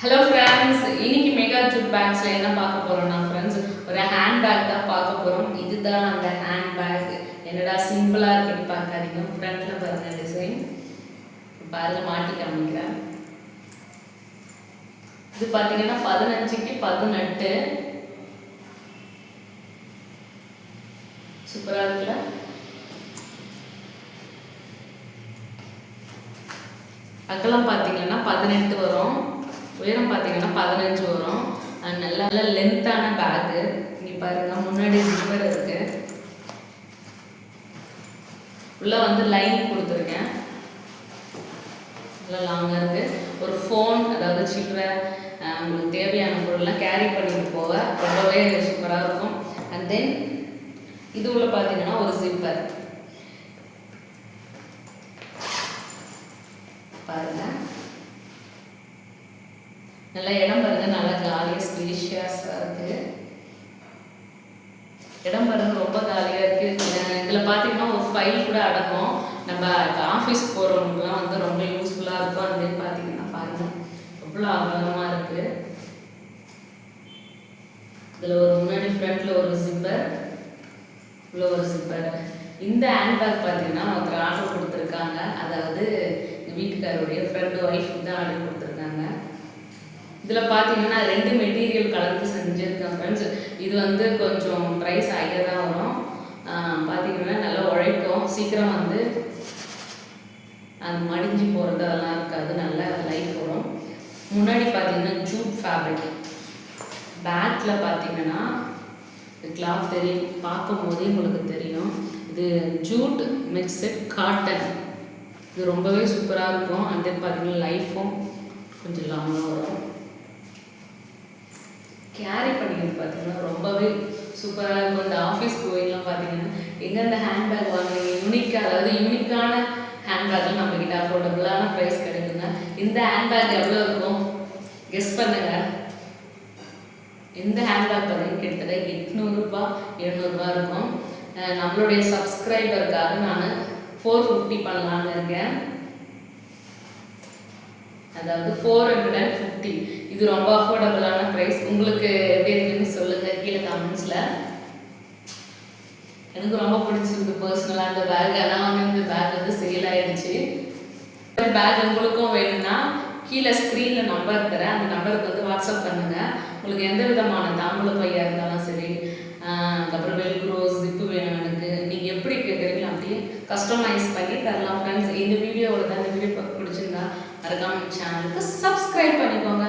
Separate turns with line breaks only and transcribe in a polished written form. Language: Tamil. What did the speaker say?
ஹலோ ஃப்ரெண்ட்ஸ், இன்னைக்கு மெகா ஜூட் பேக்ஸில் என்ன பார்க்க போகிறோம்னா ஃப்ரெண்ட்ஸ், ஒரு ஹேண்ட் பேக் தான் பார்க்க போகிறோம். இதுதான் அந்த ஹேண்ட் பேக். என்னடா சிம்பிளாக இருக்குன்னு பார்க்காதீங்க. ஃப்ரண்ட்டில் பாருங்கள் டிசைன், பாருங்கள் மாட்டி காமிக்கிறேன். இது பார்த்தீங்கன்னா 15க்கு 18 சூப்பராக இருக்குல்ல. அகலம் பார்த்தீங்கன்னா 18 வரும், உயரம் பார்த்தீங்கன்னா 15 வரும். நல்ல லென்த்தான பேக்கு. இங்கே பாருங்க, முன்னாடி ஜிப்பர் இருக்கு, உள்ள வந்து லைன் கொடுத்துருக்கேன், நல்லா லாங்காக இருக்கு. ஒரு ஃபோன், அதாவது சில்லறை, உங்களுக்கு தேவையான பொருள்லாம் கேரி பண்ணிட்டு போக ரொம்பவே சூப்பராக இருக்கும். அண்ட் தென் இது உள்ள பார்த்தீங்கன்னா ஒரு ஜிப்பர் பாருங்க. நல்லா இடம் பாருங்க, நல்லா காலியாக ஸ்பேஷியஸாக இருக்கு. இடம் பாருங்க, ரொம்ப காலியாக இருக்கு. இதில் பார்த்தீங்கன்னா ஒரு ஃபைல் கூட அடங்கும். நம்ம ஆஃபீஸ் போகிறவங்களுக்குலாம் வந்து ரொம்ப யூஸ்ஃபுல்லாக இருக்கும். அது பார்த்தீங்கன்னா பாருங்க, எவ்வளோ அகலமாக இருக்கு. இதில் ஒரு முன்னாடி ஃப்ரண்ட்ல ஒரு ஜிப்பர், இவ்வளோ ஒரு ஜிப்பர். இந்த ஹேண்ட் பேக் பார்த்தீங்கன்னா ஒருத்தர் ஆர்டர் கொடுத்துருக்காங்க. அதாவது வீட்டுக்காரருடைய ஃப்ரெண்டு ஒய்ஃப் தான் ஆர்டர் கொடுத்துருக்காங்க. இதில் பார்த்தீங்கன்னா 2 மெட்டீரியல் கலந்து செஞ்சுருக்கேன் ஃப்ரெண்ட்ஸ். இது வந்து கொஞ்சம் ப்ரைஸ் ஹையாக தான் வரும். பார்த்தீங்கன்னா நல்லா உழைக்கும், சீக்கிரம் வந்து அது மடிஞ்சு போகிறது அதெல்லாம் இருக்காது, நல்ல லைஃப் வரும். முன்னாடி பார்த்தீங்கன்னா ஜூட் ஃபேப்ரிக், பேக்கில் பார்த்தீங்கன்னா இது கிளாத் தெரியும், பார்க்கும் போதே உங்களுக்கு தெரியும். இது ஜூட் மிக்சட் காட்டன். இது ரொம்பவே சூப்பராக இருக்கும். அண்ட் தென் பார்த்தீங்கன்னா லைஃப்பும் கொஞ்சம் லாங்காக வரும். கேரி பண்ணிக்கிறது பார்த்தீங்கன்னா ரொம்பவே சூப்பராக இருக்கும். இந்த ஆஃபீஸ் கோயிலாம் பார்த்தீங்கன்னா எங்கே இந்த ஹேண்ட் பேக் வாங்குறீங்க, யூனிக்காக, அதாவது யூனிக்கான ஹேண்ட் பேக்லாம் நம்மக்கிட்ட அஃபோர்டபுளான ப்ரைஸ் கிடைக்குங்க. இந்த ஹேண்ட் பேக் எவ்வளோ இருக்கும் கெஸ் பண்ணுங்க. இந்த ஹேண்ட் பேக் பார்த்தீங்கன்னா கிட்டத்தட்ட 800 ரூபா 700 ரூபா இருக்கும். நம்மளுடைய சப்ஸ்கிரைபருக்காக நான் 450 பண்ணலான்னு இருக்கேன், அதாவது 450. இது ரொம்ப அஃபோர்டபுளான ப்ரைஸ். உங்களுக்கு எப்படி இருக்குன்னு சொல்லுங்கள் கீழே கமெண்ட்ஸில். எனக்கு ரொம்ப பிடிச்சிருக்கு பர்சனலாக அந்த பேக். ஆனால் வந்து இந்த பேக் வந்து சேல் ஆகிடுச்சு. பேக் உங்களுக்கும் வேணும்னா கீழே ஸ்க்ரீனில் நம்பர் தரேன், அந்த நம்பருக்கு வந்து வாட்ஸ்அப் பண்ணுங்கள். உங்களுக்கு எந்த விதமான தாம்பூல பையாக இருந்தாலும் சரி, அதுக்கப்புறம் வெல்க்ரோ ஜிப்பு வேணும் எனக்கு, நீங்கள் எப்படி கேட்குறீங்களோ அப்படியே கஸ்டமைஸ் பண்ணி தரலாம் ஃப்ரெண்ட்ஸ். இந்த வீடியோவில் தான், இந்த வீடியோ பிடிச்சிருந்தா மறக்காம சேனலுக்கு சப்ஸ்கிரைப் பண்ணிக்கோங்க.